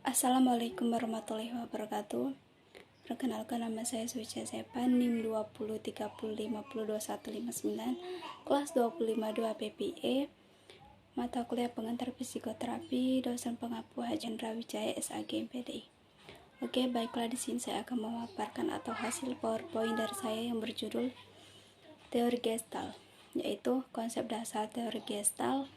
Assalamualaikum warahmatullahi wabarakatuh. Perkenalkan, nama saya Sucia Sepan, NIM 2030502159, kelas 252 PPE, mata kuliah pengantar psikoterapi, dosen pengapu Hajendra Wijaya SAG MPDI. Oke, baiklah, di sini saya akan memaparkan atau hasil PowerPoint dari saya yang berjudul Teori Gestalt, yaitu konsep dasar teori Gestalt,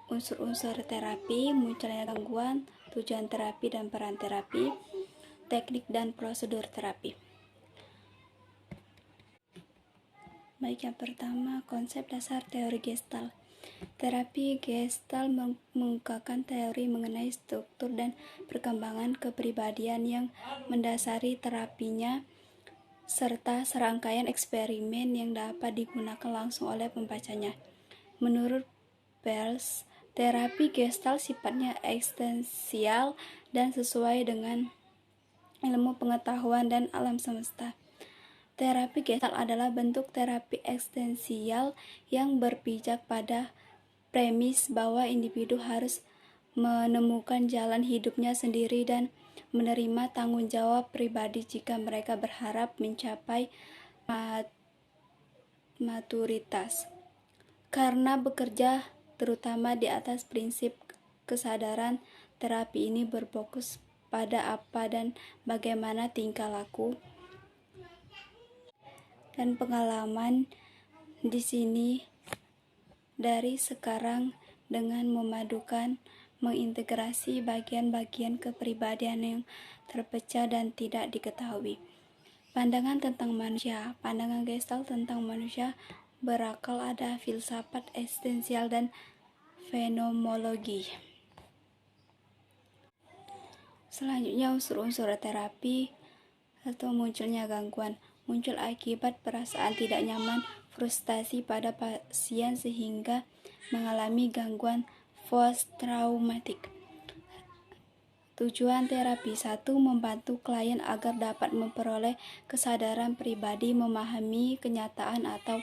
unsur-unsur terapi, munculnya gangguan, tujuan terapi dan peran terapi, teknik dan prosedur terapi. Baik, yang pertama, konsep dasar teori Gestalt. Terapi Gestalt mengungkapkan teori mengenai struktur dan perkembangan kepribadian yang mendasari terapinya, serta serangkaian eksperimen yang dapat digunakan langsung oleh pembacanya. Menurut Peirce, terapi Gestalt sifatnya eksistensial dan sesuai dengan ilmu pengetahuan dan alam semesta. Terapi Gestalt adalah bentuk terapi eksistensial yang berpijak pada premis bahwa individu harus menemukan jalan hidupnya sendiri dan menerima tanggung jawab pribadi jika mereka berharap mencapai maturitas. Karena bekerja terutama di atas prinsip kesadaran, terapi ini berfokus pada apa dan bagaimana tingkah laku dan pengalaman di sini dari sekarang dengan memadukan mengintegrasi bagian-bagian kepribadian yang terpecah dan tidak diketahui. Pandangan tentang manusia. Pandangan Gestalt tentang manusia berakal ada filsafat eksistensial dan fenomenologi. Selanjutnya, unsur-unsur terapi atau munculnya gangguan. Muncul akibat perasaan tidak nyaman, frustasi pada pasien sehingga mengalami gangguan post-traumatik. Tujuan terapi 1. Membantu klien agar dapat memperoleh kesadaran pribadi, memahami kenyataan atau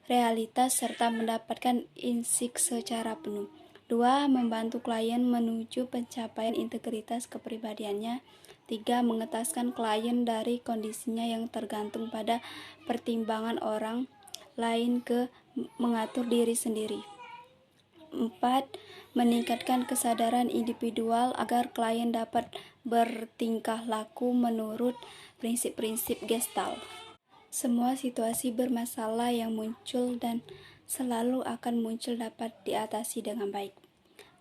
realitas, serta mendapatkan insight secara penuh. 2. Membantu klien menuju pencapaian integritas kepribadiannya. 3. Mengetaskan klien dari kondisinya yang tergantung pada pertimbangan orang lain ke mengatur diri sendiri. 4. Meningkatkan kesadaran individual agar klien dapat bertingkah laku menurut prinsip-prinsip Gestalt. Semua situasi bermasalah yang muncul dan selalu akan muncul dapat diatasi dengan baik.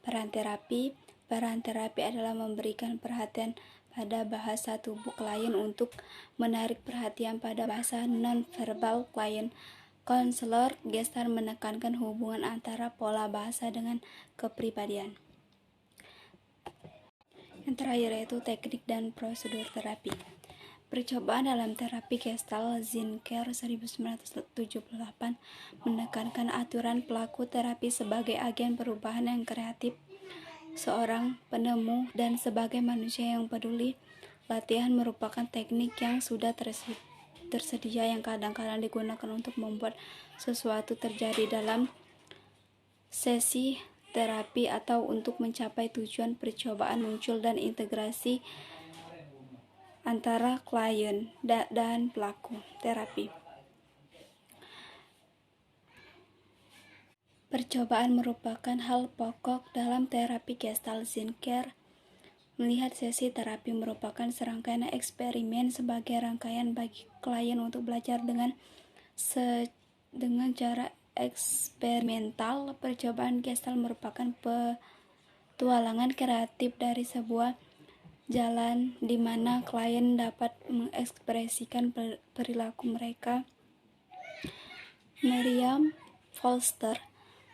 Peran terapi. Peran terapi adalah memberikan perhatian pada bahasa tubuh klien untuk menarik perhatian pada bahasa non-verbal klien. Konselor Gestalt menekankan hubungan antara pola bahasa dengan kepribadian. Yang terakhir yaitu teknik dan prosedur terapi. Percobaan dalam terapi Gestalt, Zinker 1978 menekankan aturan pelaku terapi sebagai agen perubahan yang kreatif, seorang penemu, dan sebagai manusia yang peduli. Latihan merupakan teknik yang sudah tersedia yang kadang-kadang digunakan untuk membuat sesuatu terjadi dalam sesi terapi atau untuk mencapai tujuan. Percobaan muncul dan integrasi antara klien dan pelaku terapi. Percobaan merupakan hal pokok dalam terapi Gestalt. Zinker melihat sesi terapi merupakan serangkaian eksperimen sebagai rangkaian bagi klien untuk belajar dengan cara eksperimental. Percobaan Gestalt merupakan petualangan kreatif dari sebuah jalan di mana klien dapat mengekspresikan perilaku mereka. Miriam Foster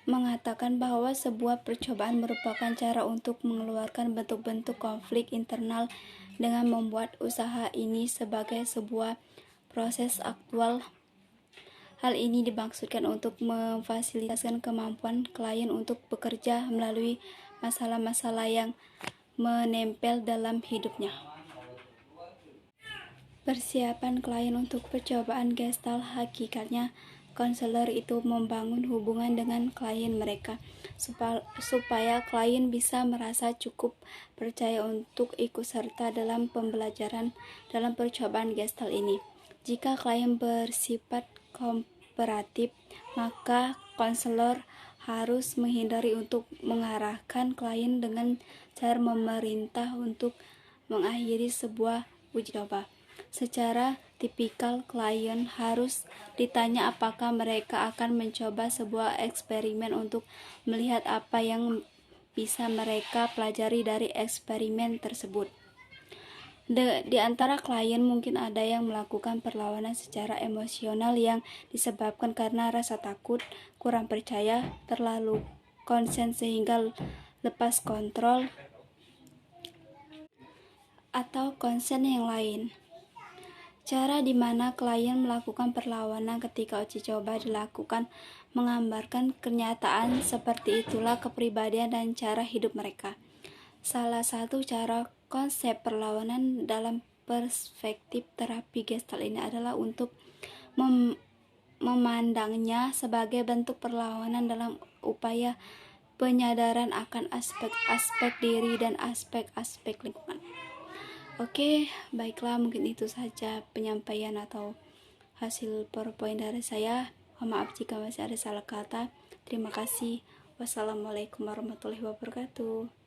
mengatakan bahwa sebuah percobaan merupakan cara untuk mengeluarkan bentuk-bentuk konflik internal dengan membuat usaha ini sebagai sebuah proses aktual. Hal ini dimaksudkan untuk memfasilitasi kemampuan klien untuk bekerja melalui masalah-masalah yang menempel dalam hidupnya. Persiapan klien untuk percobaan Gestalt. Hakikatnya, konselor itu membangun hubungan dengan klien mereka supaya klien bisa merasa cukup percaya untuk ikut serta dalam pembelajaran dalam percobaan Gestalt ini. Jika klien bersifat kooperatif, maka konselor harus menghindari untuk mengarahkan klien dengan cara memerintah untuk mengakhiri sebuah uji coba. Secara tipikal, klien harus ditanya apakah mereka akan mencoba sebuah eksperimen untuk melihat apa yang bisa mereka pelajari dari eksperimen tersebut. Di antara klien mungkin ada yang melakukan perlawanan secara emosional yang disebabkan karena rasa takut, kurang percaya, terlalu konsen sehingga lepas kontrol, atau konsen yang lain. Cara di mana klien melakukan perlawanan ketika uji coba dilakukan menggambarkan kenyataan seperti itulah kepribadian dan cara hidup mereka. Salah satu cara konsep perlawanan dalam perspektif terapi Gestalt ini adalah untuk memandangnya sebagai bentuk perlawanan dalam upaya penyadaran akan aspek-aspek diri dan aspek-aspek lingkungan. Oke, baiklah, mungkin itu saja penyampaian atau hasil PowerPoint dari saya. Maaf jika masih ada salah kata. Terima kasih. Wassalamualaikum warahmatullahi wabarakatuh.